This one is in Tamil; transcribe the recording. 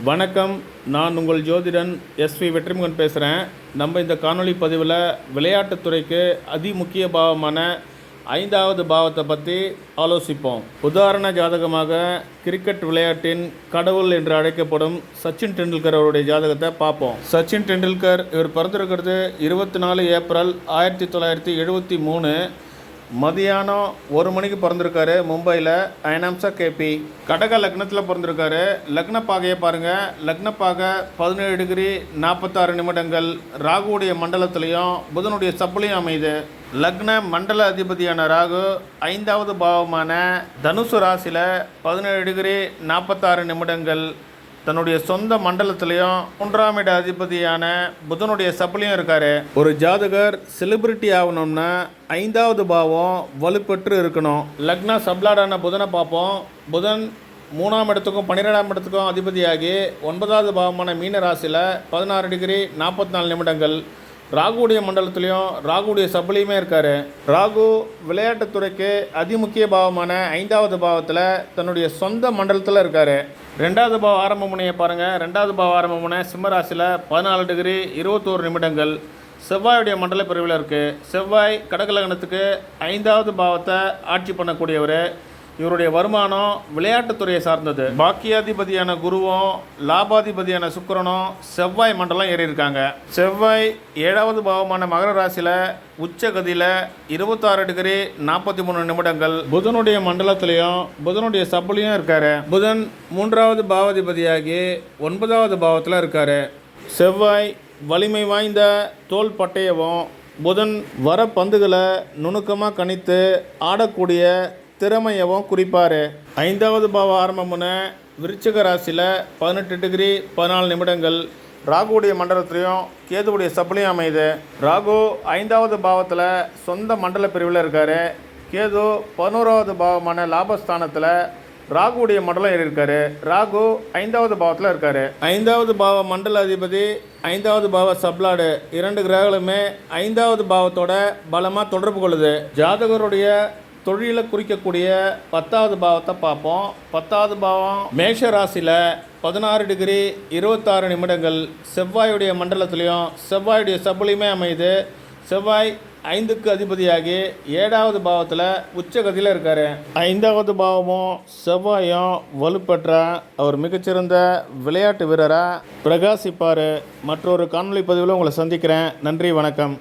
வணக்கம். நான் உங்கள் ஜோதிடன் எஸ்வி வெற்றிமுகன் பேசுகிறேன். நம்ம இந்த காணொளி பதிவில் விளையாட்டுத்துறைக்கு அதிமுக்கிய பாவமான 5வது பாவத்தை பற்றி ஆலோசிப்போம். உதாரண ஜாதகமாக கிரிக்கெட் விளையாட்டின் கடவுள் என்று அழைக்கப்படும் சச்சின் டெண்டுல்கர் அவருடைய ஜாதகத்தை பார்ப்போம். சச்சின் டெண்டுல்கர் இவர் பிறந்திருக்கிறது 24 ஏப்ரல் 1973 மதியானம் 1 மணிக்கு பிறந்திருக்காரு. மும்பையில் ஐனாம்சா கேபி. கடக லக்னத்தில் பிறந்திருக்காரு. லக்னப்பாகையை பாருங்கள். லக்னப்பாகை 17 டிகிரி 46 நிமிடங்கள் ராகுவுடைய மண்டலத்திலையும் புதனுடைய சப்புலையும் அமையுது. லக்ன மண்டல அதிபதியான ராகு 5வது பாவமான தனுசு ராசியில் 17 டிகிரி 46 நிமிடங்கள் தன்னுடைய சொந்த மண்டலத்திலையும் 3ஆம் இட அதிபதியான புதனுடைய சப்புலையும் இருக்கார். ஒரு ஜாதகர் செலிபிரிட்டி ஆகணும்னா 5வது பாவம் வலுப்பெற்று இருக்கணும். லக்னா சப்ளாடான புதனை பார்ப்போம். புதன் 3ஆம் இடத்துக்கும் 12ஆம் இடத்துக்கும் அதிபதியாகி 9வது பாவமான மீன ராசியில் 16 டிகிரி 44 நிமிடங்கள் ராகுடைய மண்டலத்திலையும் ராகுடைய சப்புலையுமே இருக்கார். ராகு விளையாட்டுத்துறைக்கு அதிமுக்கிய பாவமான 5வது பாவத்தில் தன்னுடைய சொந்த மண்டலத்தில் இருக்கார். 2வது பாவ ஆரம்ப முனையை பாருங்கள். 2வது பாவ ஆரம்ப முனை சிம்மராசியில் 14 டிகிரி 21 நிமிடங்கள் செவ்வாயுடைய மண்டல பிரிவில் இருக்குது. செவ்வாய் கடகலகணத்துக்கு 5வது பாவத்தை ஆட்சி பண்ணக்கூடியவர். இவருடைய வருமானம் விளையாட்டுத்துறையை சார்ந்தது. பாக்கியாதிபதியான குருவும் லாபாதிபதியான சுக்கிரனும் செவ்வாய் மண்டலம் ஏறி இருக்காங்க. செவ்வாய் 7வது பாவமான மகர ராசியில் உச்சகதியில் 26 டிகிரி 43 நிமிடங்கள் புதனுடைய மண்டலத்திலையும் புதனுடைய சப்புலையும் இருக்கார். புதன் 3வது பாவாதிபதியாகி 9வது பாவத்தில் இருக்கார். செவ்வாய் வலிமை வாய்ந்த தோல் பட்டயவும் புதன் வர பந்துகளை நுணுக்கமாக கணித்து ஆடக்கூடிய திறமையவும் குறிப்பார். 5வது பாவ ஆரம்பமுன விருச்சிக ராசியில் 18 டிகிரி 14 நிமிடங்கள் ராகுடைய மண்டலத்திலையும் கேதுவுடைய சப்புலையும் அமையுது. ராகு 5வது பாவத்தில் சொந்த மண்டல பிரிவில் இருக்கார். கேது 11வது பாவமான லாபஸ்தானத்தில் ராகுடைய மண்டலம் இருக்கார். ராகு 5வது பாவத்தில் இருக்கார். 5வது பாவ மண்டல அதிபதி 5வது பாவ சப்ளாடு 2 கிரகங்களுமே 5வது பாவத்தோட பலமாக தொடர்பு கொள்ளுது. ஜாதகருடைய தொழிலை குறிக்கக்கூடிய 10வது பாவத்தை பார்ப்போம். 10வது பாவம் மேஷ ராசியில் 16 டிகிரி 26 நிமிடங்கள் செவ்வாயுடைய மண்டலத்திலையும் செவ்வாயுடைய சப்புலையுமே அமையுது. செவ்வாய் 5க்கு அதிபதியாகி 7வது பாவத்தில் உச்சகதியில் இருக்கார். 5வது பாவமும் செவ்வாயும் வலுப்பெற்ற அவர் மிகச்சிறந்த விளையாட்டு வீரராக பிரகாசிப்பார். மற்றொரு காணொளி பதிவில் உங்களை சந்திக்கிறேன். நன்றி, வணக்கம்.